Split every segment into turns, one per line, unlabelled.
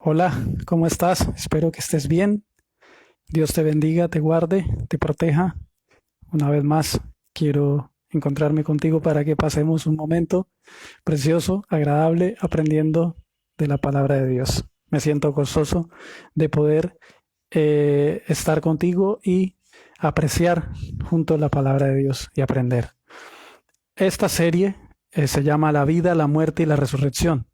Hola, ¿cómo estás? Espero que estés bien. Dios te bendiga, te guarde, te proteja. Una vez más, quiero encontrarme contigo para que pasemos un momento precioso, agradable, aprendiendo de la palabra de Dios. Me siento gozoso de poder estar contigo y apreciar junto la palabra de Dios y aprender. Esta serie se llama La vida, la muerte y la resurrección.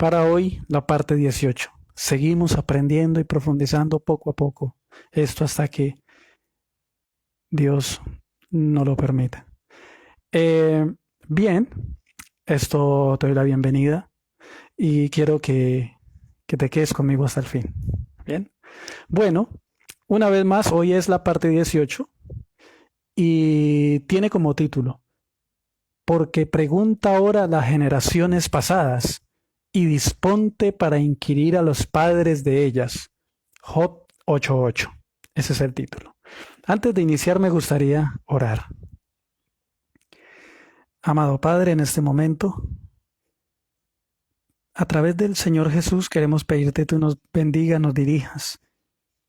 Para hoy, la parte 18. Seguimos aprendiendo y profundizando poco a poco. Esto hasta que Dios nos lo permita. Eh, bien, esto te doy la bienvenida y quiero que te quedes conmigo hasta el fin. Bien. Bueno, una vez más, hoy es la parte 18 y tiene como título, porque pregunta ahora a las generaciones pasadas y disponte para inquirir a los padres de ellas. Job 8:8. Ese es el título. Antes de iniciar me gustaría orar. Amado Padre, en este momento, a través del Señor Jesús queremos pedirte tú nos bendiga, nos dirijas,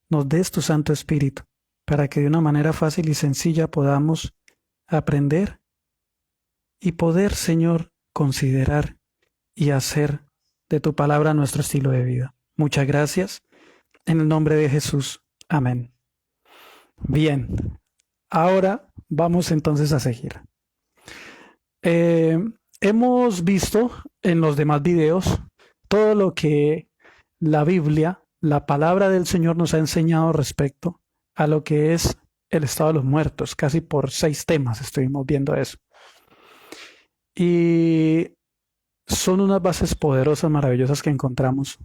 nos des tu Santo Espíritu, para que de una manera fácil y sencilla podamos aprender y poder, Señor, considerar y hacer de tu palabra nuestro estilo de vida. Muchas gracias. En el nombre de Jesús. Amén. Bien, ahora vamos entonces a seguir. Eh, Hemos visto en los demás videos todo lo que la Biblia, la palabra del Señor nos ha enseñado respecto a lo que es el estado de los muertos. Casi por 6 temas estuvimos viendo eso. Y son unas bases poderosas, maravillosas que encontramos,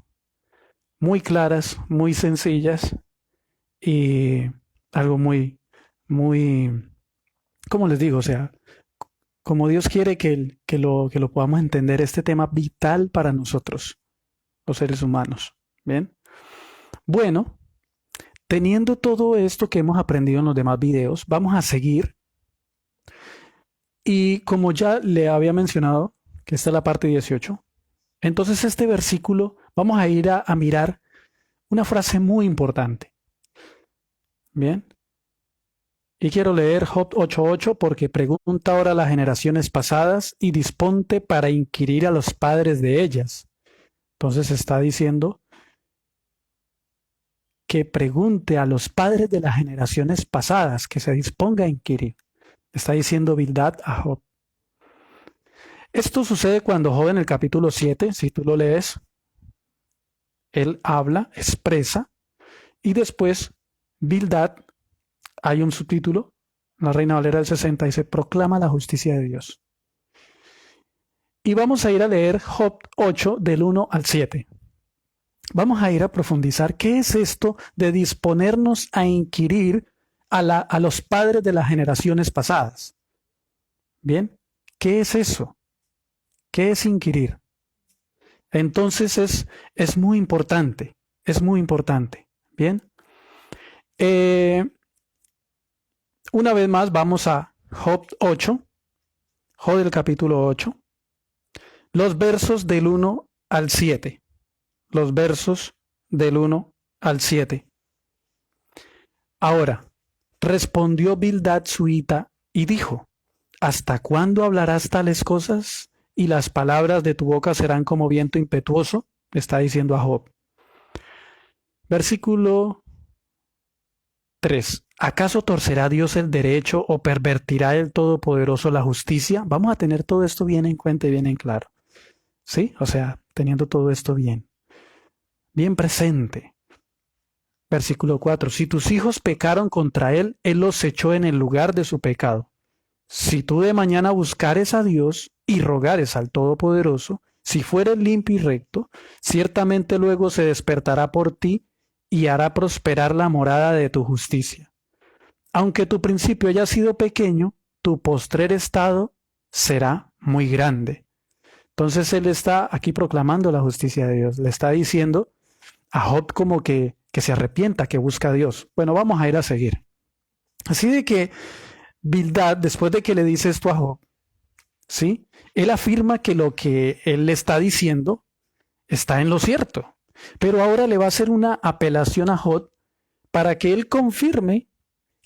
muy claras, muy sencillas y algo muy, ¿cómo les digo? O sea, como Dios quiere que lo podamos entender, este tema vital para nosotros, los seres humanos. ¿Bien? Bueno, teniendo todo esto que hemos aprendido en los demás videos, vamos a seguir. Y como ya le había mencionado, que esta es la parte 18, entonces este versículo vamos a ir a mirar una frase muy importante. Bien. Y quiero leer Job 8:8 porque pregunta ahora a las generaciones pasadas y disponte para inquirir a los padres de ellas. Entonces está diciendo que pregunte a los padres de las generaciones pasadas, que se disponga a inquirir. Está diciendo Bildad a Job. Esto sucede cuando Job en el capítulo 7, si tú lo lees, él habla, expresa, y después Bildad, hay un subtítulo, la Reina Valera del 60 dice, proclama la justicia de Dios. Y vamos a ir a leer Job 8 del 1 al 7. Vamos a ir a profundizar qué es esto de disponernos a inquirir a los padres de las generaciones pasadas. Bien, ¿qué es eso? ¿Qué es inquirir? Entonces es muy importante, es muy importante. Bien, una vez más vamos a Job 8, Job del capítulo 8, los versos del 1 al 7. Los versos del 1 al 7. Ahora, respondió Bildad suita y dijo, ¿hasta cuándo hablarás tales cosas? ¿Y las palabras de tu boca serán como viento impetuoso? Está diciendo a Job. Versículo 3. ¿Acaso torcerá Dios el derecho o pervertirá el Todopoderoso la justicia? Vamos a tener todo esto bien en cuenta y bien en claro. ¿Sí? O sea, teniendo todo esto bien presente. Versículo 4. Si tus hijos pecaron contra él, él los echó en el lugar de su pecado. Si tú de mañana buscares a Dios y rogares al Todopoderoso, si fueres limpio y recto, ciertamente luego se despertará por ti y hará prosperar la morada de tu justicia. Aunque tu principio haya sido pequeño, tu postrer estado será muy grande. Entonces él está aquí proclamando la justicia de Dios. Le está diciendo a Job como que se arrepienta, que busca a Dios. Bueno, vamos a ir a seguir. Así de que Bildad, después de que le dice esto a Job, ¿sí? Él afirma que lo que él le está diciendo está en lo cierto. Pero ahora le va a hacer una apelación a Job para que él confirme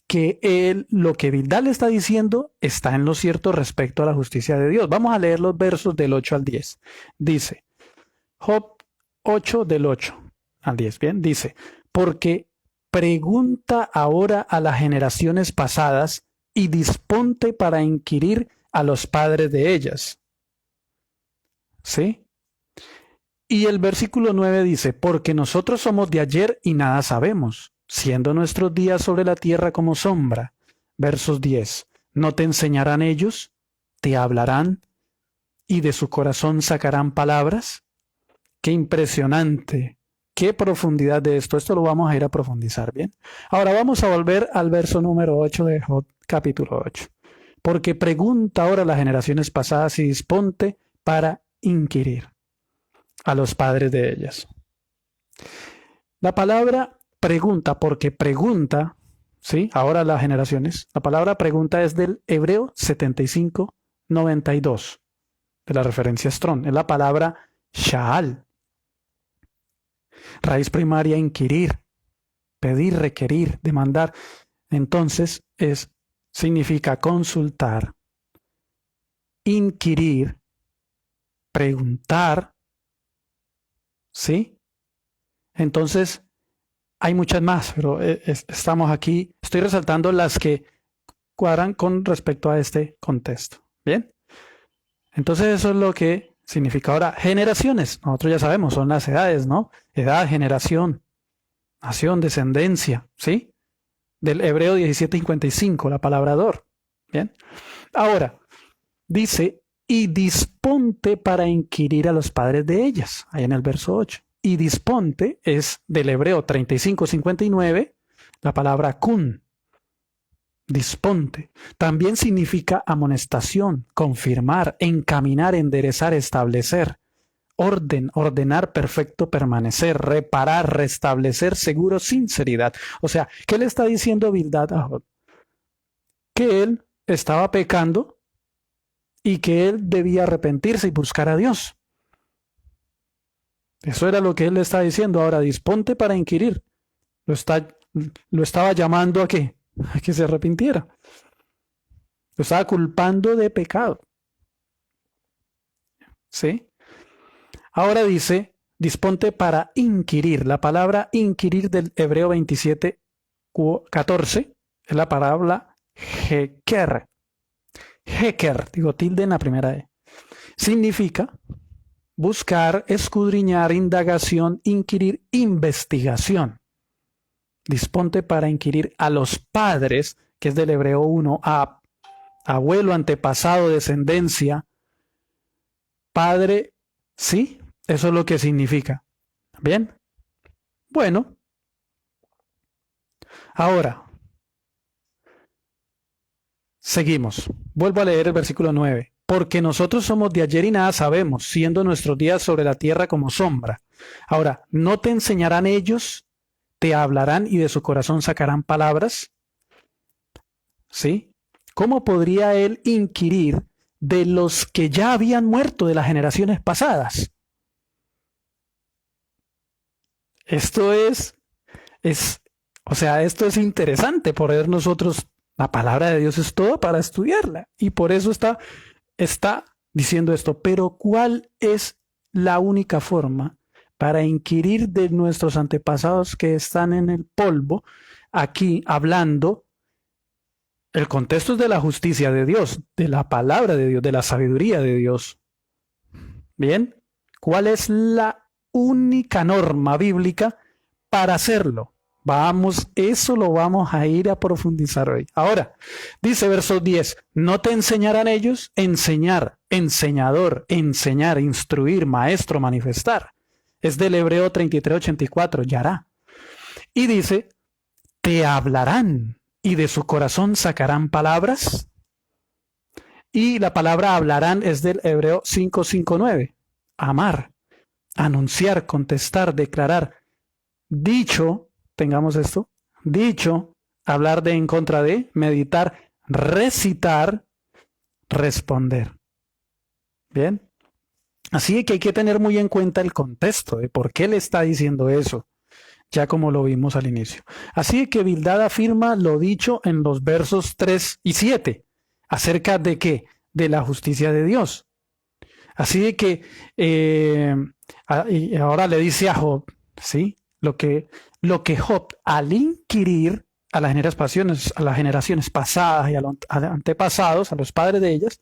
que lo que Bildad le está diciendo está en lo cierto respecto a la justicia de Dios. Vamos a leer los versos del 8 al 10. Dice, Job 8 del 8 al 10, bien, dice, porque pregunta ahora a las generaciones pasadas y disponte para inquirir a los padres de ellas. ¿Sí? Y el versículo 9 dice, porque nosotros somos de ayer y nada sabemos, siendo nuestros días sobre la tierra como sombra. Versos 10, ¿no te enseñarán ellos? ¿Te hablarán? ¿Y de su corazón sacarán palabras? Qué impresionante, qué profundidad de esto. Esto lo vamos a ir a profundizar, ¿bien? Ahora vamos a volver al verso número 8 de Job, capítulo 8. Porque pregunta ahora a las generaciones pasadas y disponte para inquirir a los padres de ellas. La palabra pregunta, porque pregunta, ¿sí? Ahora las generaciones, la palabra pregunta es del hebreo 7592, de la referencia Strong, es la palabra sha'al. Raíz primaria, inquirir, pedir, requerir, demandar. Entonces significa consultar, inquirir, preguntar, ¿sí? Entonces, hay muchas más, pero estamos aquí, estoy resaltando las que cuadran con respecto a este contexto. ¿Bien? Entonces eso es lo que significa ahora generaciones. Nosotros ya sabemos, son las edades, ¿no? Edad, generación, nación, descendencia, ¿sí? Del hebreo 17:55, la palabra dor. ¿Bien? Ahora, dice, y disponte para inquirir a los padres de ellas, ahí en el verso 8. Y disponte es del hebreo 35:59, la palabra kun. Disponte. También significa amonestación, confirmar, encaminar, enderezar, establecer, orden, ordenar, perfecto, permanecer, reparar, restablecer, seguro, sinceridad. O sea, ¿qué le está diciendo Bildad a Job? Que él estaba pecando y que él debía arrepentirse y buscar a Dios. Eso era lo que él le está diciendo. Ahora, disponte para inquirir. Lo estaba llamando ¿a qué? A que se arrepintiera. Lo estaba culpando de pecado. ¿Sí? Ahora dice, disponte para inquirir. La palabra inquirir del hebreo 27:14 es la palabra heker. Heker, digo tilde en la primera E. Significa buscar, escudriñar, indagación, inquirir, investigación. Disponte para inquirir a los padres, que es del hebreo 1, a abuelo, antepasado, descendencia, padre, ¿sí? Eso es lo que significa. ¿Bien? Bueno. Ahora, seguimos. Vuelvo a leer el versículo 9. Porque nosotros somos de ayer y nada sabemos, siendo nuestros días sobre la tierra como sombra. Ahora, ¿no te enseñarán ellos? ¿Te hablarán y de su corazón sacarán palabras? ¿Sí? ¿Cómo podría él inquirir de los que ya habían muerto de las generaciones pasadas? Esto esto es interesante, por nosotros, la palabra de Dios es todo para estudiarla. Y por eso está diciendo esto. Pero ¿cuál es la única forma para inquirir de nuestros antepasados que están en el polvo, aquí hablando? El contexto es de la justicia de Dios, de la palabra de Dios, de la sabiduría de Dios. ¿Bien? ¿Cuál es la única norma bíblica para hacerlo? Eso lo vamos a ir a profundizar hoy. Ahora, dice verso 10, ¿no te enseñarán ellos? Enseñar, enseñador, enseñar, instruir, maestro, manifestar. Es del hebreo 33:84, yará. Y dice, te hablarán y de su corazón sacarán palabras. Y la palabra hablarán es del hebreo 5:59, amar, anunciar, contestar, declarar, dicho, tengamos esto, dicho, hablar de en contra de, meditar, recitar, responder. Bien. Así que hay que tener muy en cuenta el contexto de por qué le está diciendo eso, ya como lo vimos al inicio. Así que Bildad afirma lo dicho en los versos 3 y 7, acerca de qué, de la justicia de Dios. Así de que y ahora le dice a Job, ¿sí? Lo que Job, al inquirir a las generaciones pasadas y a los antepasados, a los padres de ellas,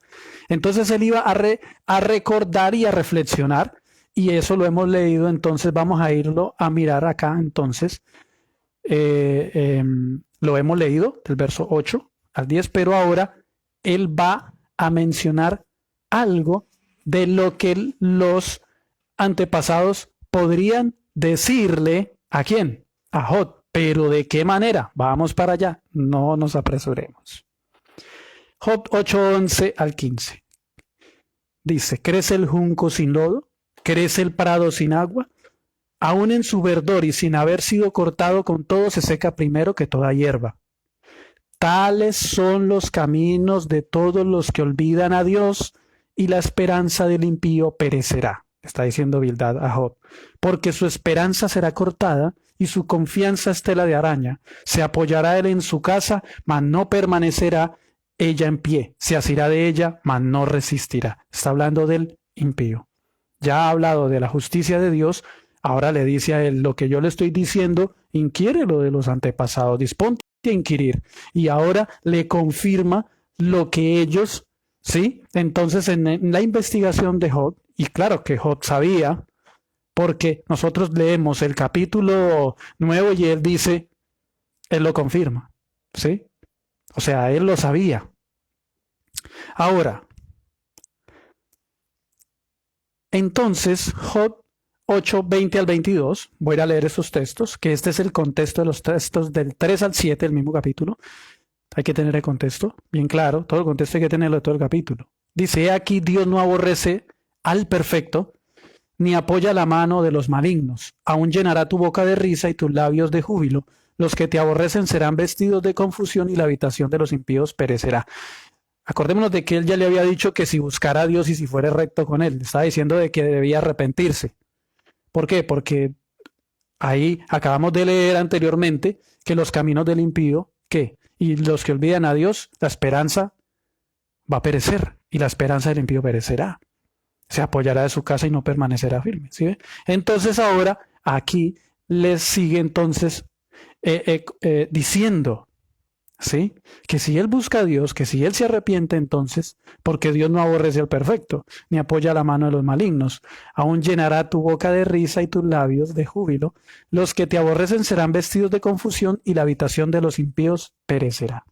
entonces él iba a recordar y a reflexionar, y eso lo hemos leído, entonces vamos a irlo a mirar acá, entonces, lo hemos leído del verso 8 al 10, pero ahora él va a mencionar algo de lo que los antepasados podrían decirle a quién, a Job, pero ¿de qué manera? Vamos para allá, no nos apresuremos. Job 8:11 al 15 dice, ¿crece el junco sin lodo? ¿Crece el prado sin agua? Aún en su verdor y sin haber sido cortado, con todo se seca primero que toda hierba. Tales son los caminos de todos los que olvidan a Dios, y la esperanza del impío perecerá. Está diciendo Bildad a Job, porque su esperanza será cortada y su confianza es tela de araña. Se apoyará él en su casa, mas no permanecerá ella en pie. Se asirá de ella, mas no resistirá. Está hablando del impío. Ya ha hablado de la justicia de Dios, ahora le dice a él, lo que yo le estoy diciendo, inquiere lo de los antepasados, disponte a inquirir. Y ahora le confirma lo que ellos, ¿sí? Entonces en la investigación de Job, y claro que Job sabía, porque nosotros leemos el capítulo nuevo y él dice, él lo confirma, ¿sí? O sea, él lo sabía. Ahora, entonces, Job 8, 20 al 22, voy a leer esos textos, que este es el contexto de los textos del 3 al 7, el mismo capítulo. Hay que tener el contexto bien claro, todo el contexto hay que tenerlo de todo el capítulo. Dice, aquí Dios no aborrece al perfecto, ni apoya la mano de los malignos. Aún llenará tu boca de risa y tus labios de júbilo. Los que te aborrecen serán vestidos de confusión y la habitación de los impíos perecerá. Acordémonos de que él ya le había dicho que si buscara a Dios y si fuera recto con él, le estaba diciendo de que debía arrepentirse. ¿Por qué? Porque ahí acabamos de leer anteriormente que los caminos del impío, ¿qué? Y los que olvidan a Dios, la esperanza va a perecer y la esperanza del impío perecerá. Se apoyará de su casa y no permanecerá firme. ¿Sí? Entonces ahora aquí les sigue entonces diciendo, ¿sí? Que si él busca a Dios, que si él se arrepiente entonces, porque Dios no aborrece al perfecto, ni apoya la mano de los malignos, aún llenará tu boca de risa y tus labios de júbilo. Los que te aborrecen serán vestidos de confusión y la habitación de los impíos perecerá.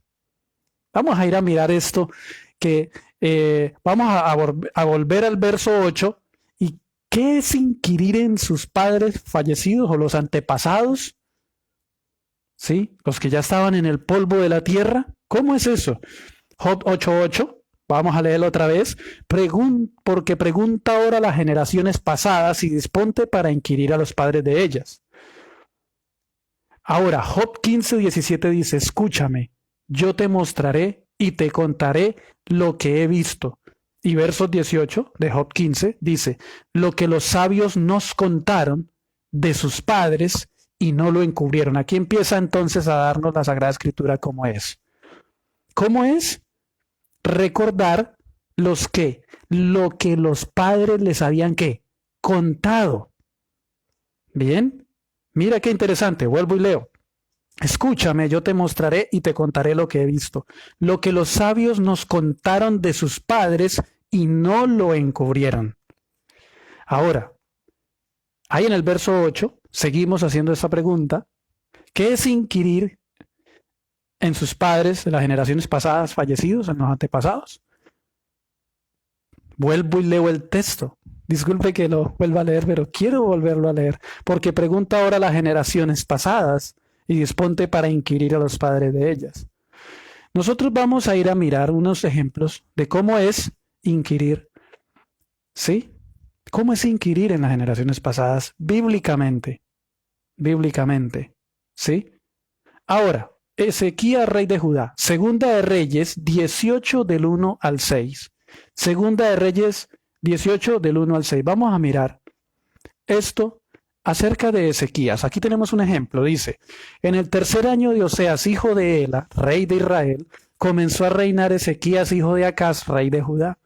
Vamos a ir a mirar esto que vamos a volver al verso 8. ¿Y qué es inquirir en sus padres fallecidos o los antepasados? ¿Sí? Los que ya estaban en el polvo de la tierra. ¿Cómo es eso? Job 8:8. Vamos a leerlo otra vez. Porque pregunta ahora a las generaciones pasadas y disponte para inquirir a los padres de ellas. Ahora, Job 15:17 dice, escúchame, yo te mostraré y te contaré lo que he visto. Y versos 18 de Job 15 dice, lo que los sabios nos contaron de sus padres y no lo encubrieron. Aquí empieza entonces a darnos la Sagrada Escritura cómo es. ¿Cómo es? Recordar lo que los padres les habían ¿qué? Contado. Bien, mira qué interesante, vuelvo y leo. Escúchame, yo te mostraré y te contaré lo que he visto, lo que los sabios nos contaron de sus padres y no lo encubrieron. Ahora, ahí en el verso 8, seguimos haciendo esa pregunta, ¿qué es inquirir en sus padres de las generaciones pasadas fallecidos, en los antepasados? Vuelvo y leo el texto. Disculpe que lo vuelva a leer, pero quiero volverlo a leer, porque pregunta ahora a las generaciones pasadas y disponte para inquirir a los padres de ellas. Nosotros vamos a ir a mirar unos ejemplos de cómo es inquirir, ¿sí? ¿Cómo es inquirir en las generaciones pasadas bíblicamente? Bíblicamente, ¿sí? Ahora, Ezequías, rey de Judá, Segunda de Reyes 18 del 1 al 6. Segunda de Reyes 18 del 1 al 6. Vamos a mirar esto acerca de Ezequías. Aquí tenemos un ejemplo. Dice, en el tercer año de Oseas, hijo de Ela, rey de Israel, comenzó a reinar Ezequías, hijo de Acaz, rey de Judá.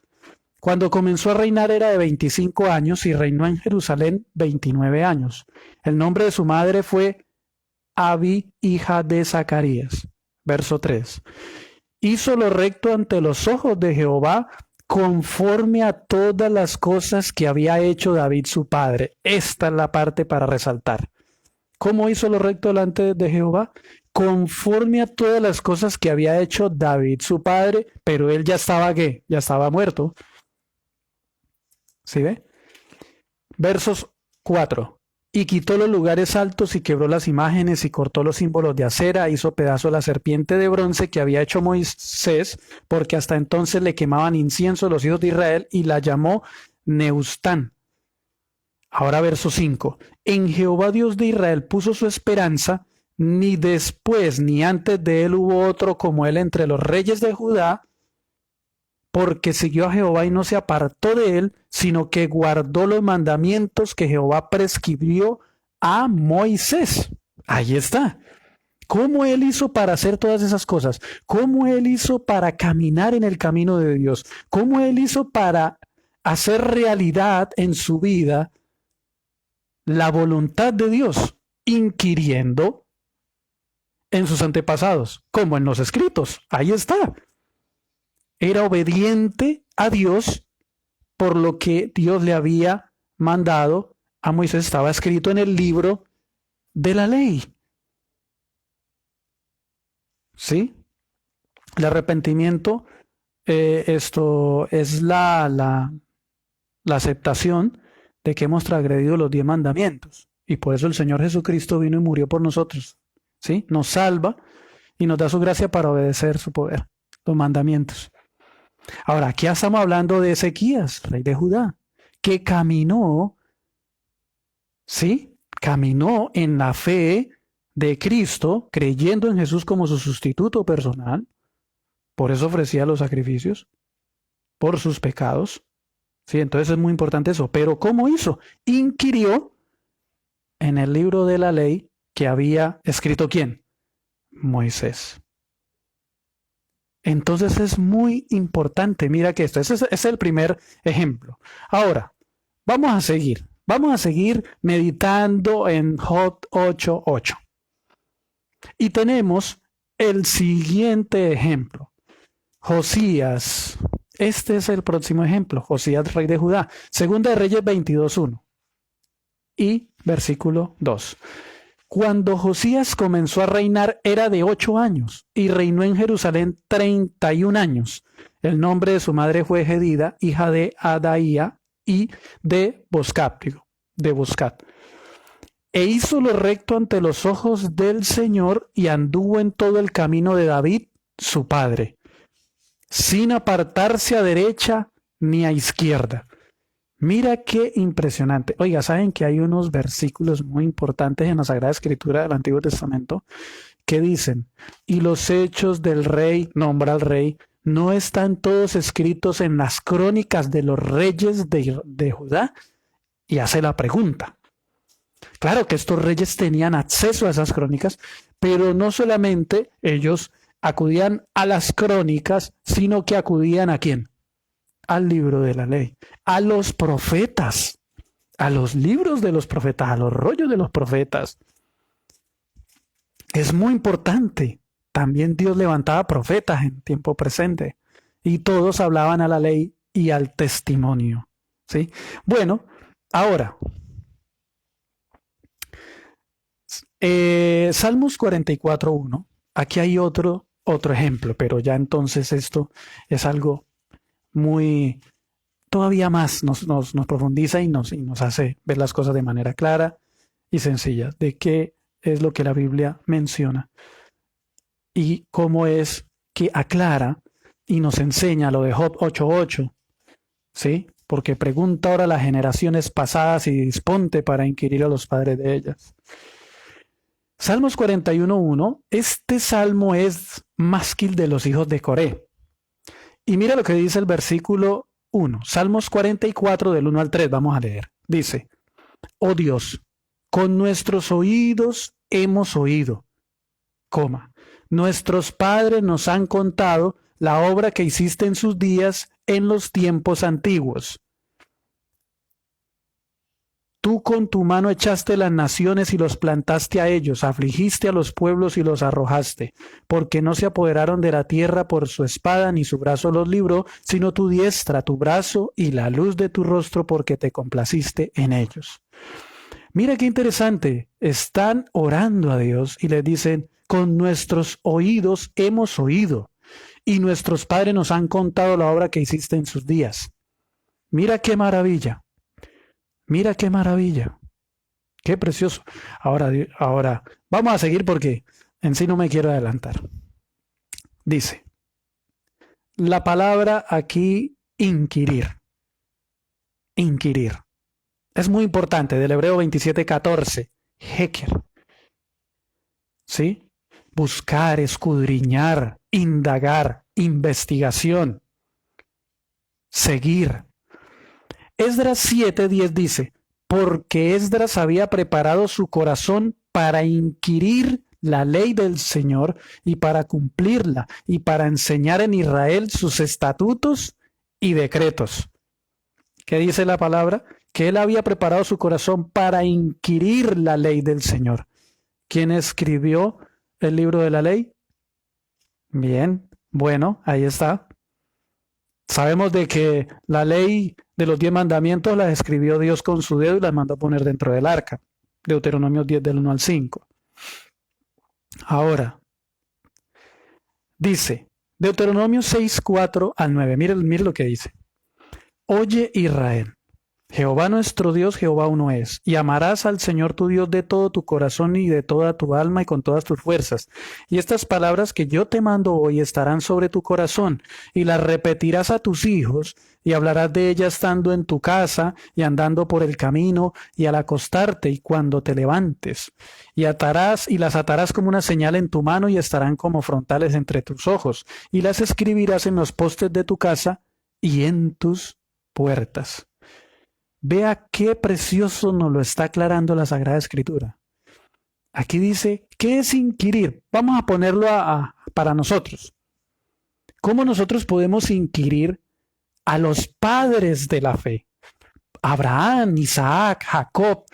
Cuando comenzó a reinar era de 25 años y reinó en Jerusalén 29 años. El nombre de su madre fue Abi, hija de Zacarías. Verso 3. Hizo lo recto ante los ojos de Jehová, conforme a todas las cosas que había hecho David su padre. Esta es la parte para resaltar. ¿Cómo hizo lo recto delante de Jehová? Conforme a todas las cosas que había hecho David su padre, pero él ya estaba ¿qué? Ya estaba muerto. ¿Sí ve? Versos 4. Y quitó los lugares altos y quebró las imágenes y cortó los símbolos de acera, hizo pedazo la serpiente de bronce que había hecho Moisés, porque hasta entonces le quemaban incienso los hijos de Israel, y la llamó Neustán. Ahora verso 5. En Jehová Dios de Israel puso su esperanza, ni después ni antes de él hubo otro como él entre los reyes de Judá, porque siguió a Jehová y no se apartó de él, sino que guardó los mandamientos que Jehová prescribió a Moisés. Ahí está. ¿Cómo él hizo para hacer todas esas cosas? ¿Cómo él hizo para caminar en el camino de Dios? ¿Cómo él hizo para hacer realidad en su vida la voluntad de Dios? Inquiriendo en sus antepasados, como en los escritos. Ahí está. Era obediente a Dios por lo que Dios le había mandado a Moisés. Estaba escrito en el libro de la ley. ¿Sí? El arrepentimiento, esto es la aceptación de que hemos transgredido los 10 mandamientos. Y por eso el Señor Jesucristo vino y murió por nosotros. ¿Sí? Nos salva y nos da su gracia para obedecer su poder, los mandamientos. Ahora, aquí estamos hablando de Ezequías, rey de Judá, que caminó, ¿sí? Caminó en la fe de Cristo, creyendo en Jesús como su sustituto personal. Por eso ofrecía los sacrificios, por sus pecados. ¿Sí? Entonces es muy importante eso. Pero ¿cómo hizo? Inquirió en el libro de la ley que había escrito ¿quién? Moisés. Entonces es muy importante, mira que ese es el primer ejemplo. Ahora, vamos a seguir meditando en Job 8:8. Y tenemos el siguiente ejemplo, Josías. Este es el próximo ejemplo, Josías, rey de Judá. Segunda de Reyes 22:1 y versículo 2. Cuando Josías comenzó a reinar era de 8 años y reinó en Jerusalén 31 años. El nombre de su madre fue Jedida, hija de Adaía y de Boscat. E hizo lo recto ante los ojos del Señor y anduvo en todo el camino de David, su padre, sin apartarse a derecha ni a izquierda. Mira qué impresionante. Oiga, ¿saben que hay unos versículos muy importantes en la Sagrada Escritura del Antiguo Testamento que dicen, y los hechos del rey, nombra al rey, no están todos escritos en las crónicas de los reyes de Judá? Y hace la pregunta. Claro que estos reyes tenían acceso a esas crónicas, pero no solamente ellos acudían a las crónicas, sino que acudían ¿a quién? Al libro de la ley, a los profetas, a los libros de los profetas, a los rollos de los profetas. Es muy importante. También Dios levantaba profetas en tiempo presente y todos hablaban a la ley y al testimonio. ¿Sí? Bueno, ahora, Salmos 44:1. Aquí hay otro ejemplo, pero ya entonces esto es algo muy, todavía más nos profundiza y nos hace ver las cosas de manera clara y sencilla, de qué es lo que la Biblia menciona y cómo es que aclara y nos enseña lo de Job 8:8, ¿sí? Porque pregunta ahora a las generaciones pasadas y disponte para inquirir a los padres de ellas. Salmos 41:1, este salmo es másquil de los hijos de Coré. Y mira lo que dice el versículo 1. Salmos 44 del 1 al 3. Vamos a leer. Dice, oh Dios, con nuestros oídos hemos oído, coma, nuestros padres nos han contado la obra que hiciste en sus días en los tiempos antiguos. Tú con tu mano echaste las naciones y los plantaste a ellos, afligiste a los pueblos y los arrojaste, porque no se apoderaron de la tierra por su espada, ni su brazo los libró, sino tu diestra, tu brazo y la luz de tu rostro, porque te complaciste en ellos. Mira qué interesante, están orando a Dios y le dicen, con nuestros oídos hemos oído, y nuestros padres nos han contado la obra que hiciste en sus días. Mira qué maravilla. Mira qué maravilla, qué precioso. Ahora, vamos a seguir porque en sí no me quiero adelantar. Dice, la palabra aquí, inquirir. Inquirir. Es muy importante, del Hebreo 27:14, heker. ¿Sí? Buscar, escudriñar, indagar, investigación, seguir. Esdras 7:10 dice, porque Esdras había preparado su corazón para inquirir la ley del Señor y para cumplirla y para enseñar en Israel sus estatutos y decretos. ¿Qué dice la palabra? Que él había preparado su corazón para inquirir la ley del Señor. ¿Quién escribió el libro de la ley? Bien, bueno, ahí está. Sabemos de que la ley de los 10 mandamientos las escribió Dios con su dedo y las mandó a poner dentro del arca. Deuteronomio 10 del 1 al 5. Ahora, dice, Deuteronomio 6, 4 al 9. Mire lo que dice. Oye Israel, Jehová nuestro Dios, Jehová uno es, y amarás al Señor tu Dios de todo tu corazón y de toda tu alma y con todas tus fuerzas. Y estas palabras que yo te mando hoy estarán sobre tu corazón, y las repetirás a tus hijos, y hablarás de ellas estando en tu casa, y andando por el camino, y al acostarte, y cuando te levantes. Y las atarás como una señal en tu mano, y estarán como frontales entre tus ojos, y las escribirás en los postes de tu casa y en tus puertas. Vea qué precioso nos lo está aclarando la Sagrada Escritura. Aquí dice, ¿qué es inquirir? Vamos a ponerlo para nosotros. ¿Cómo nosotros podemos inquirir a los padres de la fe? Abraham, Isaac, Jacob,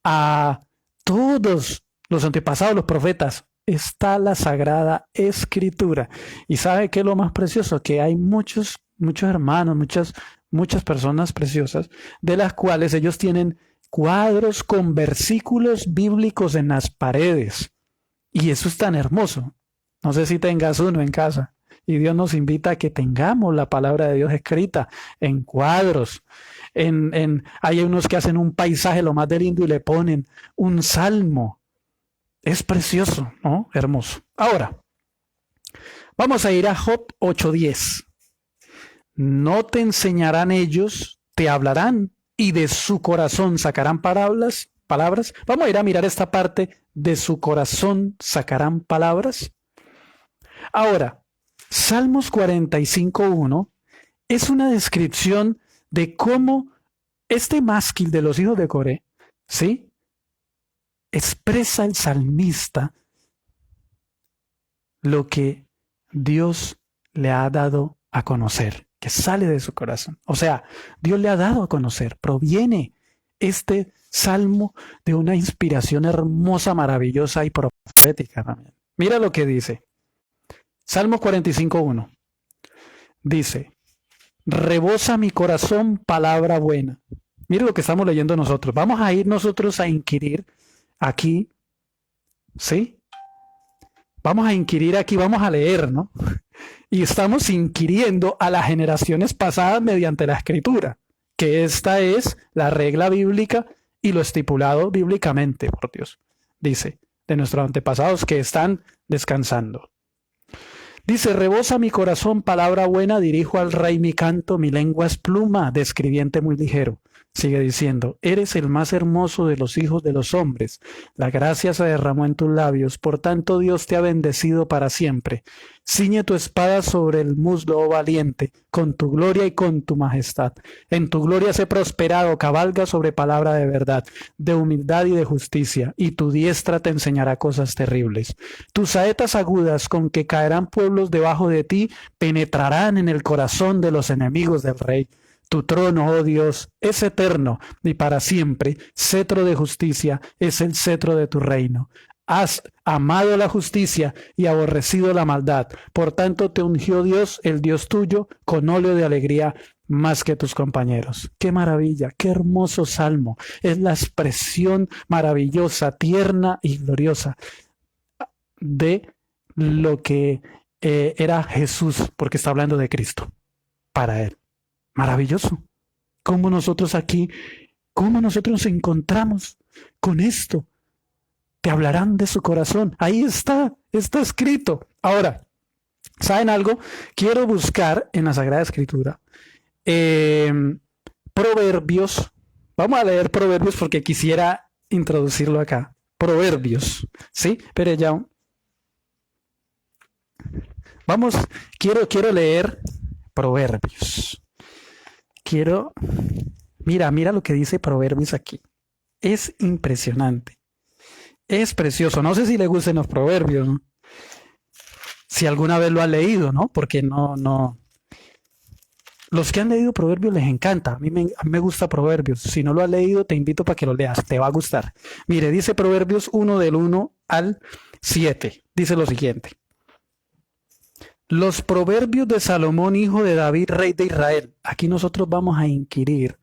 a todos los antepasados, los profetas. Está la Sagrada Escritura. ¿Y sabe qué es lo más precioso? Que hay muchos hermanos, muchas personas preciosas, de las cuales ellos tienen cuadros con versículos bíblicos en las paredes. Y eso es tan hermoso. No sé si tengas uno en casa. Y Dios nos invita a que tengamos la palabra de Dios escrita en cuadros. Hay unos que hacen un paisaje lo más de lindo y le ponen un salmo. Es precioso, ¿no? Hermoso. Ahora, vamos a ir a Job 8:10. No te enseñarán ellos, te hablarán, y de su corazón sacarán palabras. Vamos a ir a mirar esta parte, de su corazón sacarán palabras. Ahora, Salmos 45:1 es una descripción de cómo este mástil de los hijos de Coré, ¿sí?, expresa el salmista lo que Dios le ha dado a conocer, que sale de su corazón. O sea, Dios le ha dado a conocer, proviene este salmo de una inspiración hermosa, maravillosa y profética también. Mira lo que dice. Salmos 45:1. Dice, rebosa mi corazón palabra buena. Mira lo que estamos leyendo nosotros. Vamos a ir nosotros a inquirir aquí, ¿sí? Vamos a inquirir aquí, vamos a leer, ¿no? Y estamos inquiriendo a las generaciones pasadas mediante la Escritura, que esta es la regla bíblica y lo estipulado bíblicamente por Dios. Dice, de nuestros antepasados que están descansando. Dice, rebosa mi corazón palabra buena, dirijo al rey mi canto, mi lengua es pluma de escribiente muy ligero. Sigue diciendo, eres el más hermoso de los hijos de los hombres. La gracia se derramó en tus labios, por tanto Dios te ha bendecido para siempre. Ciñe tu espada sobre el muslo, oh valiente, con tu gloria y con tu majestad. En tu gloria sé prosperado, cabalga sobre palabra de verdad, de humildad y de justicia, y tu diestra te enseñará cosas terribles. Tus saetas agudas con que caerán pueblos debajo de ti, penetrarán en el corazón de los enemigos del rey. Tu trono, oh Dios, es eterno y para siempre. Cetro de justicia es el cetro de tu reino. Has amado la justicia y aborrecido la maldad. Por tanto te ungió Dios, el Dios tuyo, con óleo de alegría más que tus compañeros. Qué maravilla, qué hermoso salmo. Es la expresión maravillosa, tierna y gloriosa de lo que era Jesús, porque está hablando de Cristo, para él. Maravilloso. Cómo nosotros aquí, cómo nosotros nos encontramos con esto. Te hablarán de su corazón. Ahí está escrito. Ahora, ¿saben algo? Quiero buscar en la Sagrada Escritura Proverbios. Vamos a leer Proverbios porque quisiera introducirlo acá. Proverbios, ¿sí? Pero ya. Vamos, quiero leer Proverbios. Mira lo que dice Proverbios aquí. Es impresionante. Es precioso. No sé si le gustan los proverbios, ¿no? Si alguna vez lo ha leído, ¿no? Porque no. Los que han leído proverbios les encanta. A mí me gusta proverbios. Si no lo has leído, te invito para que lo leas. Te va a gustar. Mire, dice Proverbios 1 del 1 al 7. Dice lo siguiente. Los proverbios de Salomón, hijo de David, rey de Israel. Aquí nosotros vamos a inquirir.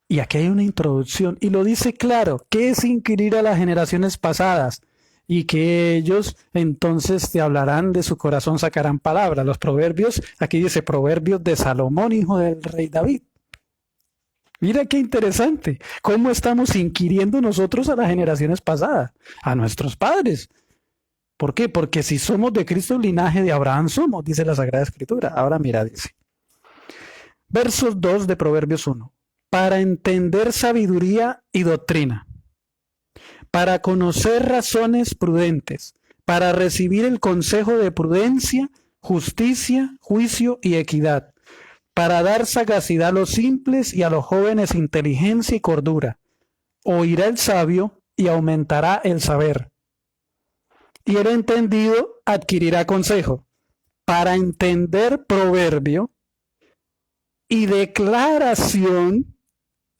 Y aquí hay una introducción. Y lo dice claro. ¿Qué es inquirir a las generaciones pasadas? Y que ellos entonces te hablarán de su corazón, sacarán palabras. Los proverbios, aquí dice proverbios de Salomón, hijo del rey David. Mira qué interesante. ¿Cómo estamos inquiriendo nosotros a las generaciones pasadas? A nuestros padres. ¿Por qué? Porque si somos de Cristo, linaje de Abraham somos, dice la Sagrada Escritura. Ahora mira, dice. Versos 2 de Proverbios 1. Para entender sabiduría y doctrina, para conocer razones prudentes, para recibir el consejo de prudencia, justicia, juicio y equidad, para dar sagacidad a los simples y a los jóvenes inteligencia y cordura. Oirá el sabio y aumentará el saber. Y el entendido adquirirá consejo. Para entender proverbio y declaración,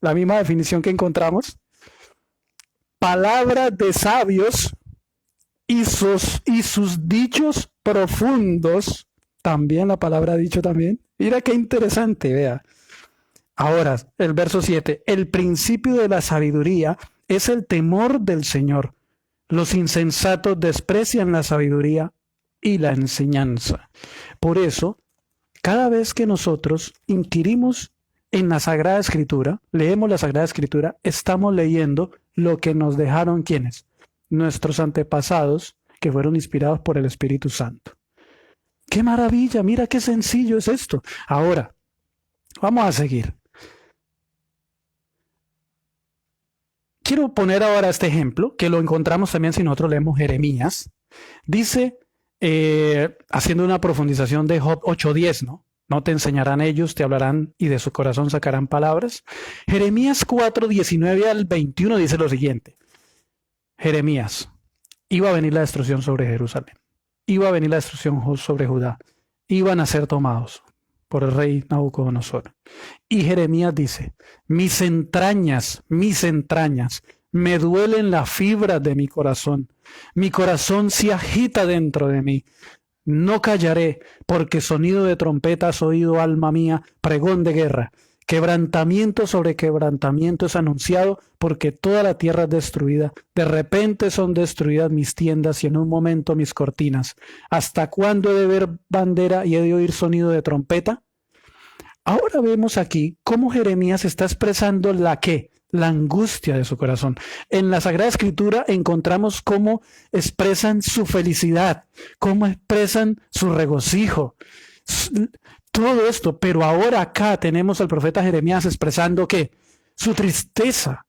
la misma definición que encontramos, palabras de sabios y sus dichos profundos, también la palabra dicho también. Mira qué interesante, vea. Ahora, el verso 7, el principio de la sabiduría es el temor del Señor. Los insensatos desprecian la sabiduría y la enseñanza. Por eso, cada vez que nosotros inquirimos en la Sagrada Escritura, leemos la Sagrada Escritura, estamos leyendo lo que nos dejaron ¿quiénes? Nuestros antepasados, que fueron inspirados por el Espíritu Santo. ¡Qué maravilla! Mira qué sencillo es esto. Ahora, vamos a seguir. Quiero poner ahora este ejemplo, que lo encontramos también si nosotros leemos Jeremías. Dice, haciendo una profundización de Job 8:10, ¿no? No te enseñarán ellos, te hablarán y de su corazón sacarán palabras. Jeremías 4:19 al 21 dice lo siguiente. Jeremías, iba a venir la destrucción sobre Jerusalén. Iba a venir la destrucción sobre Judá. Iban a ser tomados por el rey Nabucodonosor. Y Jeremías dice, mis entrañas, me duelen las fibras de mi corazón se agita dentro de mí. No callaré, porque sonido de trompeta has oído, alma mía, pregón de guerra. Quebrantamiento sobre quebrantamiento es anunciado, porque toda la tierra es destruida. De repente son destruidas mis tiendas y en un momento mis cortinas. ¿Hasta cuándo he de ver bandera y he de oír sonido de trompeta? Ahora vemos aquí cómo Jeremías está expresando la angustia de su corazón. En la Sagrada Escritura encontramos cómo expresan su felicidad, cómo expresan su regocijo, todo esto. Pero ahora acá tenemos al profeta Jeremías expresando ¿qué? su tristeza,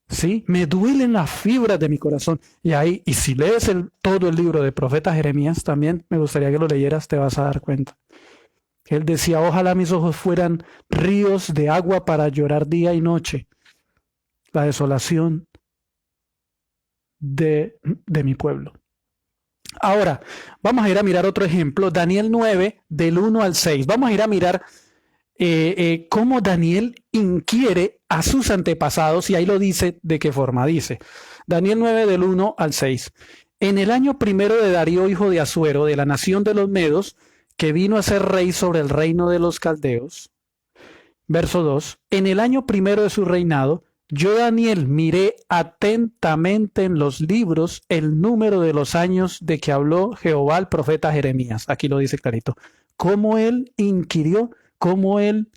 ¿sí? Me duelen las fibras de mi corazón. Y si lees todo el libro del profeta Jeremías, también me gustaría que lo leyeras, te vas a dar cuenta. Él decía, ojalá mis ojos fueran ríos de agua para llorar día y noche la desolación de mi pueblo. Ahora, vamos a ir a mirar otro ejemplo, Daniel 9, del 1 al 6. Vamos a ir a mirar cómo Daniel inquiere a sus antepasados, y ahí lo dice de qué forma. Dice, Daniel 9, del 1 al 6. En el año primero de Darío, hijo de Asuero, de la nación de los Medos, que vino a ser rey sobre el reino de los caldeos. Verso 2. En el año primero de su reinado, yo, Daniel, miré atentamente en los libros el número de los años de que habló Jehová al profeta Jeremías. Aquí lo dice clarito. Cómo él inquirió, cómo él...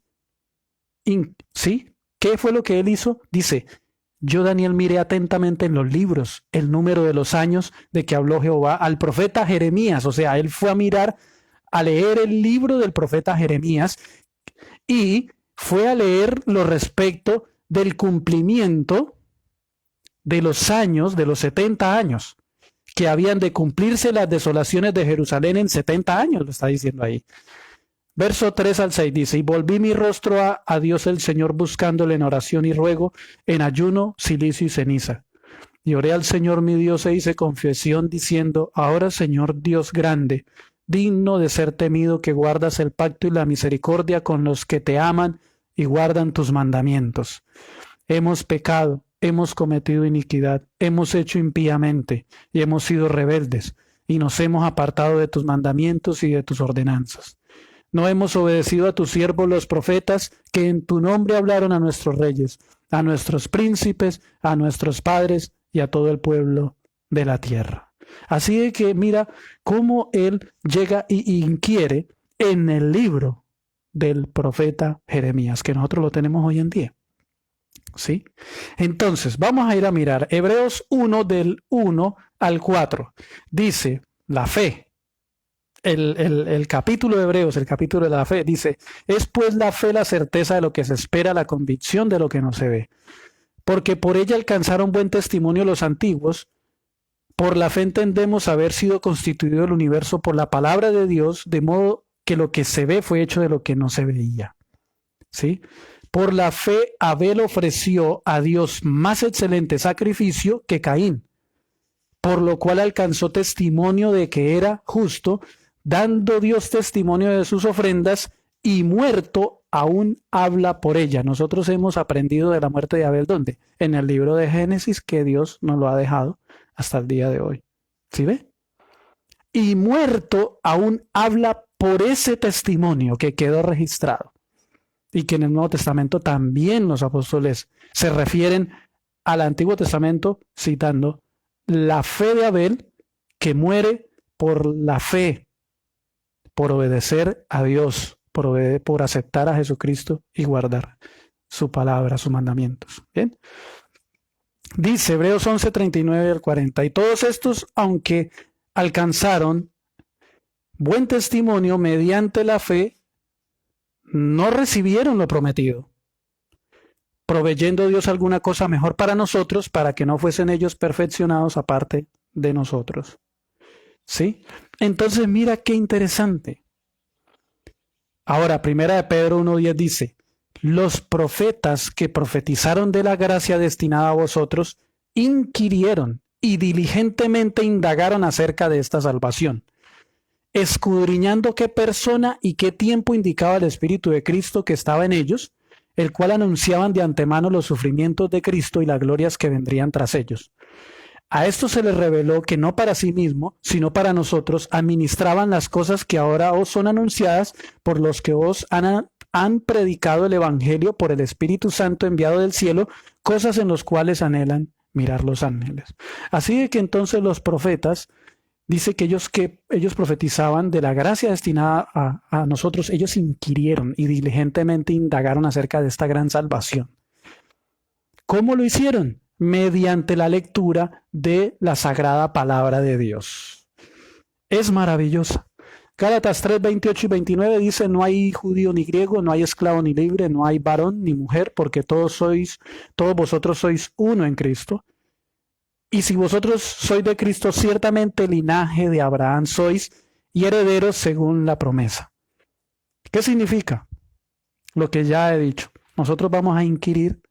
¿Sí? ¿Qué fue lo que él hizo? Dice, yo, Daniel, miré atentamente en los libros el número de los años de que habló Jehová al profeta Jeremías. O sea, él fue a leer el libro del profeta Jeremías y fue a leer lo respecto del cumplimiento de los años, de los 70 años, que habían de cumplirse las desolaciones de Jerusalén en 70 años, lo está diciendo ahí. Verso 3 al 6 dice, y volví mi rostro a Dios el Señor buscándole en oración y ruego, en ayuno, cilicio y ceniza. Y oré al Señor mi Dios e hice confesión diciendo, ahora Señor Dios grande, digno de ser temido, que guardas el pacto y la misericordia con los que te aman y guardan tus mandamientos. Hemos pecado, hemos cometido iniquidad, hemos hecho impíamente y hemos sido rebeldes y nos hemos apartado de tus mandamientos y de tus ordenanzas. No hemos obedecido a tus siervos los profetas, que en tu nombre hablaron a nuestros reyes, a nuestros príncipes, a nuestros padres y a todo el pueblo de la tierra. Así de que mira cómo él llega y inquiere en el libro del profeta Jeremías, que nosotros lo tenemos hoy en día. ¿Sí? Entonces, vamos a ir a mirar Hebreos 1 del 1 al 4. Dice, la fe. El capítulo de Hebreos, el capítulo de la fe, dice, es pues la fe la certeza de lo que se espera, la convicción de lo que no se ve. Porque por ella alcanzaron buen testimonio los antiguos. Por la fe entendemos haber sido constituido el universo por la palabra de Dios, de modo que lo que se ve fue hecho de lo que no se veía. ¿Sí? Por la fe Abel ofreció a Dios más excelente sacrificio que Caín, por lo cual alcanzó testimonio de que era justo, dando Dios testimonio de sus ofrendas, y muerto aún habla por ella. Nosotros hemos aprendido de la muerte de Abel, ¿dónde? En el libro de Génesis, que Dios nos lo ha dejado hasta el día de hoy. ¿Sí ve? Y muerto aún habla por ese testimonio que quedó registrado. Y que en el Nuevo Testamento también los apóstoles se refieren al Antiguo Testamento citando la fe de Abel, que muere por la fe, por obedecer a Dios, por aceptar a Jesucristo y guardar su palabra, sus mandamientos. ¿Bien? Dice Hebreos 11, 39 al 40, y todos estos, aunque alcanzaron buen testimonio mediante la fe, no recibieron lo prometido, proveyendo Dios alguna cosa mejor para nosotros, para que no fuesen ellos perfeccionados aparte de nosotros. ¿Sí? Entonces mira qué interesante. Ahora, primera de Pedro 1:10 dice, los profetas que profetizaron de la gracia destinada a vosotros, inquirieron y diligentemente indagaron acerca de esta salvación, escudriñando qué persona y qué tiempo indicaba el Espíritu de Cristo que estaba en ellos, el cual anunciaban de antemano los sufrimientos de Cristo y las glorias que vendrían tras ellos. A esto se les reveló que no para sí mismo, sino para nosotros, administraban las cosas que ahora os son anunciadas por los que os han predicado el Evangelio por el Espíritu Santo enviado del cielo, cosas en las cuales anhelan mirar los ángeles. Así de que entonces los profetas, dice que ellos profetizaban de la gracia destinada a nosotros, ellos inquirieron y diligentemente indagaron acerca de esta gran salvación. ¿Cómo lo hicieron? Mediante la lectura de la sagrada palabra de Dios. Es maravillosa. Gálatas 3, 28 y 29 dice, no hay judío ni griego, no hay esclavo ni libre, no hay varón ni mujer, porque todos vosotros sois uno en Cristo. Y si vosotros sois de Cristo, ciertamente linaje de Abraham sois y herederos según la promesa. ¿Qué significa? Lo que ya he dicho. Nosotros vamos a inquirir.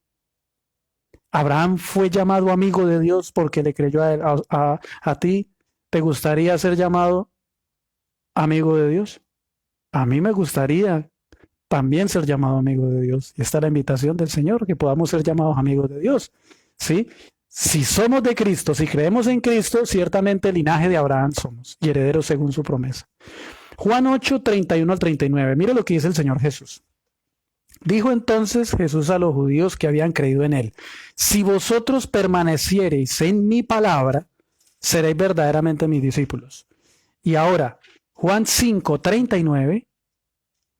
Abraham fue llamado amigo de Dios porque le creyó a él. A ti, ¿te gustaría ser llamado amigo de Dios? A mí me gustaría también ser llamado amigo de Dios. Y esta es la invitación del Señor, que podamos ser llamados amigos de Dios. ¿Sí? Si somos de Cristo, si creemos en Cristo, ciertamente linaje de Abraham somos y herederos según su promesa. Juan 8, 31 al 39. Mira lo que dice el Señor Jesús. Dijo entonces Jesús a los judíos que habían creído en él, si vosotros permaneciereis en mi palabra, seréis verdaderamente mis discípulos. Y ahora, Juan 5, 39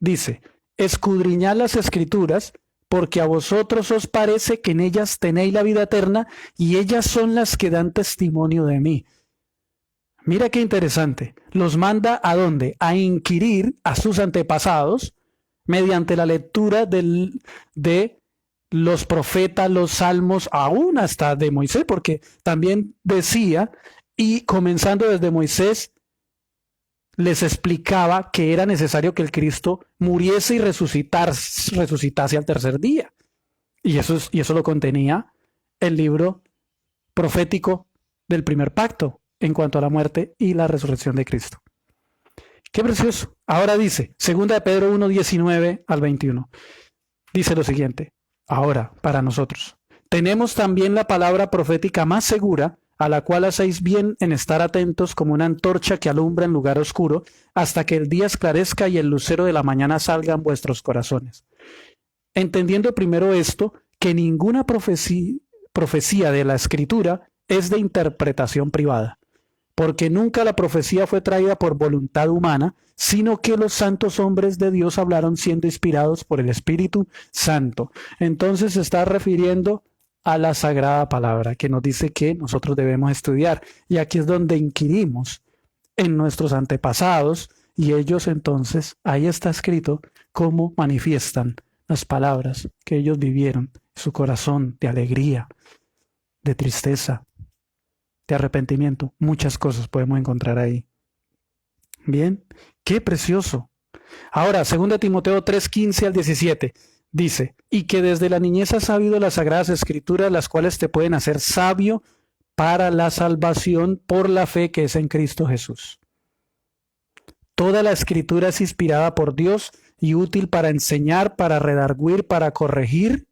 dice, escudriñad las escrituras, porque a vosotros os parece que en ellas tenéis la vida eterna, y ellas son las que dan testimonio de mí. Mira qué interesante. Los manda ¿a dónde? A inquirir a sus antepasados mediante la lectura de los profetas, los salmos, aún hasta de Moisés, porque también decía, y comenzando desde Moisés, les explicaba que era necesario que el Cristo muriese y resucitase al tercer día. Y eso lo contenía el libro profético del primer pacto en cuanto a la muerte y la resurrección de Cristo. Qué precioso. Ahora dice, 2 de Pedro 1, 19 al 21. Dice lo siguiente, ahora para nosotros. Tenemos también la palabra profética más segura, a la cual hacéis bien en estar atentos como una antorcha que alumbra en lugar oscuro, hasta que el día esclarezca y el lucero de la mañana salga en vuestros corazones. Entendiendo primero esto, que ninguna profecía de la Escritura es de interpretación privada, porque nunca la profecía fue traída por voluntad humana, sino que los santos hombres de Dios hablaron siendo inspirados por el Espíritu Santo. Entonces se está refiriendo a la Sagrada Palabra, que nos dice que nosotros debemos estudiar. Y aquí es donde inquirimos en nuestros antepasados, y ellos entonces, ahí está escrito cómo manifiestan las palabras que ellos vivieron, su corazón de alegría, de tristeza, de arrepentimiento. Muchas cosas podemos encontrar ahí. Bien, qué precioso. Ahora, 2 Timoteo 3, 15 al 17, dice, y que desde la niñez has sabido las sagradas escrituras, las cuales te pueden hacer sabio para la salvación por la fe que es en Cristo Jesús. Toda la escritura es inspirada por Dios y útil para enseñar, para redarguir, para corregir,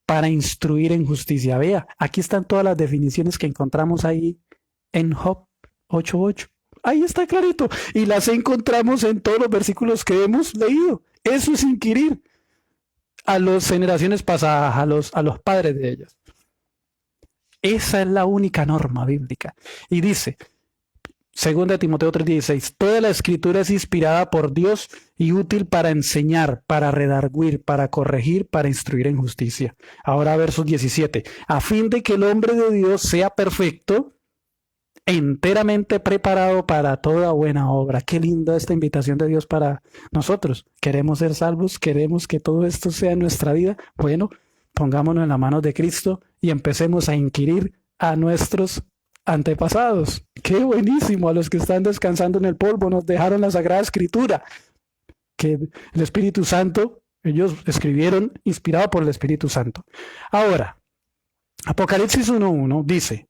para instruir en justicia. Vea, aquí están todas las definiciones que encontramos ahí en Job 8:8. Ahí está clarito. Y las encontramos en todos los versículos que hemos leído. Eso es inquirir a las generaciones pasadas, a los padres de ellas. Esa es la única norma bíblica. Y dice, 2 Timoteo 3:16, toda la escritura es inspirada por Dios y útil para enseñar, para redarguir, para corregir, para instruir en justicia. Ahora versos 17, a fin de que el hombre de Dios sea perfecto, enteramente preparado para toda buena obra. Qué linda esta invitación de Dios para nosotros. Queremos ser salvos, queremos que todo esto sea en nuestra vida. Bueno, pongámonos en las manos de Cristo y empecemos a inquirir a nuestros antepasados. Qué buenísimo. A los que están descansando en el polvo nos dejaron la Sagrada Escritura, que el Espíritu Santo, ellos escribieron inspirado por el Espíritu Santo. Ahora, Apocalipsis 1:1 dice,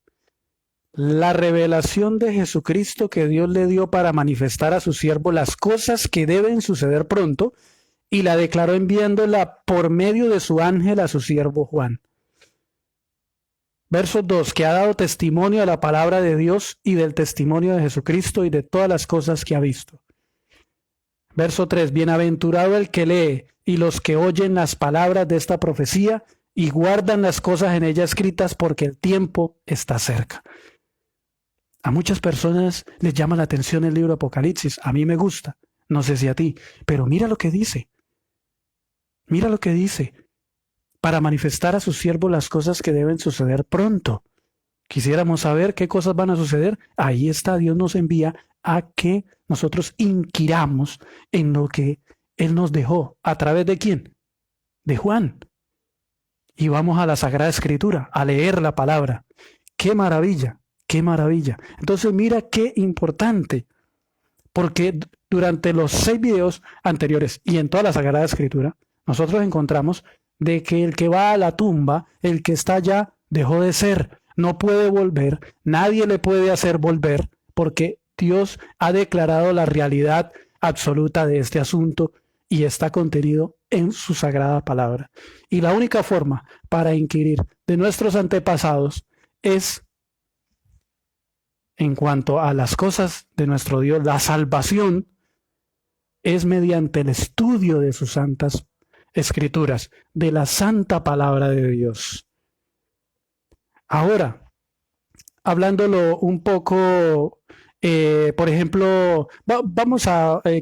la revelación de Jesucristo que Dios le dio para manifestar a su siervo las cosas que deben suceder pronto, y la declaró enviándola por medio de su ángel a su siervo Juan. Verso 2, que ha dado testimonio a la palabra de Dios y del testimonio de Jesucristo y de todas las cosas que ha visto. Verso 3, bienaventurado el que lee y los que oyen las palabras de esta profecía y guardan las cosas en ella escritas, porque el tiempo está cerca. A muchas personas les llama la atención el libro Apocalipsis. A mí me gusta, no sé si a ti, pero mira lo que dice. Mira lo que dice. Para manifestar a su siervo las cosas que deben suceder pronto. quisiéramos saber qué cosas van a suceder, ahí está, Dios nos envía a que nosotros inquiramos en lo que Él nos dejó. ¿A través de quién? De Juan. Y vamos a la Sagrada Escritura, a leer la palabra. ¡Qué maravilla! ¡Qué maravilla! Entonces mira qué importante, porque durante los 6 videos anteriores y en toda la Sagrada Escritura, nosotros encontramos de que el que va a la tumba, el que está allá, dejó de ser, no puede volver, nadie le puede hacer volver, porque Dios ha declarado la realidad absoluta de este asunto y está contenido en su sagrada palabra. Y la única forma para inquirir de nuestros antepasados es, en cuanto a las cosas de nuestro Dios, la salvación, es mediante el estudio de sus santas escrituras, de la santa palabra de Dios. Ahora, hablándolo un poco, por ejemplo,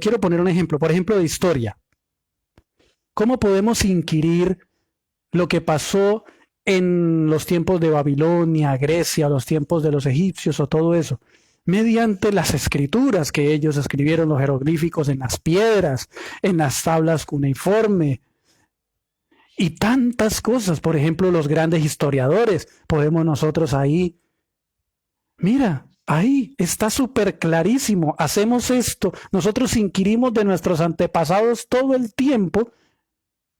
quiero poner un ejemplo, por ejemplo, de historia. ¿Cómo podemos inquirir lo que pasó en los tiempos de Babilonia, Grecia, los tiempos de los egipcios o todo eso? Mediante las escrituras que ellos escribieron, los jeroglíficos en las piedras, en las tablas cuneiforme y tantas cosas. Por ejemplo, los grandes historiadores, podemos nosotros ahí, mira, ahí está súper clarísimo, hacemos esto, nosotros inquirimos de nuestros antepasados todo el tiempo.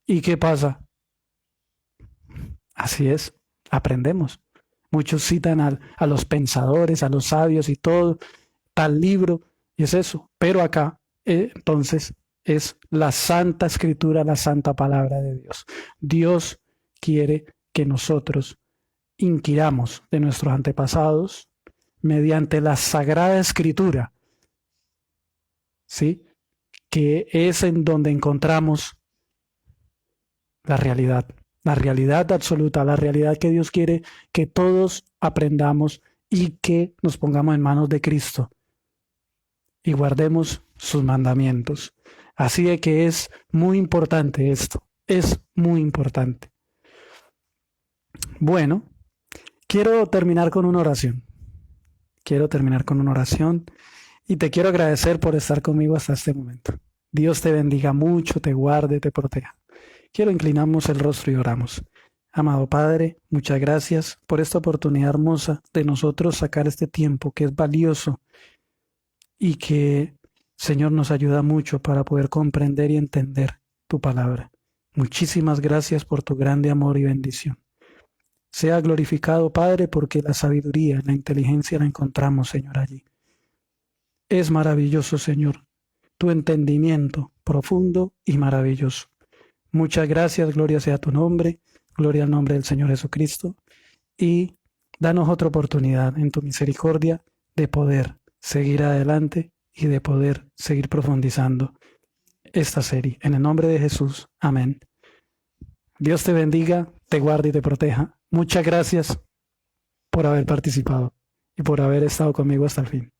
¿Y qué pasa? Así es, aprendemos. Muchos citan a los pensadores, a los sabios y todo, tal libro, y es eso. Pero acá, entonces, es la Santa Escritura, la Santa Palabra de Dios. Dios quiere que nosotros inquiramos de nuestros antepasados mediante la Sagrada Escritura, ¿sí? Que es en donde encontramos la realidad absoluta, la realidad que Dios quiere que todos aprendamos y que nos pongamos en manos de Cristo y guardemos sus mandamientos. Así de que es muy importante esto, es muy importante. Bueno, quiero terminar con una oración. Y te quiero agradecer por estar conmigo hasta este momento. Dios te bendiga mucho, te guarde, te proteja. Quiero inclinarnos el rostro y oramos. Amado Padre, muchas gracias por esta oportunidad hermosa de nosotros sacar este tiempo que es valioso y que, Señor, nos ayuda mucho para poder comprender y entender tu palabra. Muchísimas gracias por tu grande amor y bendición. Sea glorificado, Padre, porque la sabiduría, la inteligencia la encontramos, Señor, allí. Es maravilloso, Señor, tu entendimiento profundo y maravilloso. Muchas gracias, gloria sea tu nombre, gloria al nombre del Señor Jesucristo, y danos otra oportunidad en tu misericordia de poder seguir adelante y de poder seguir profundizando esta serie. En el nombre de Jesús, amén. Dios te bendiga, te guarde y te proteja. Muchas gracias por haber participado y por haber estado conmigo hasta el fin.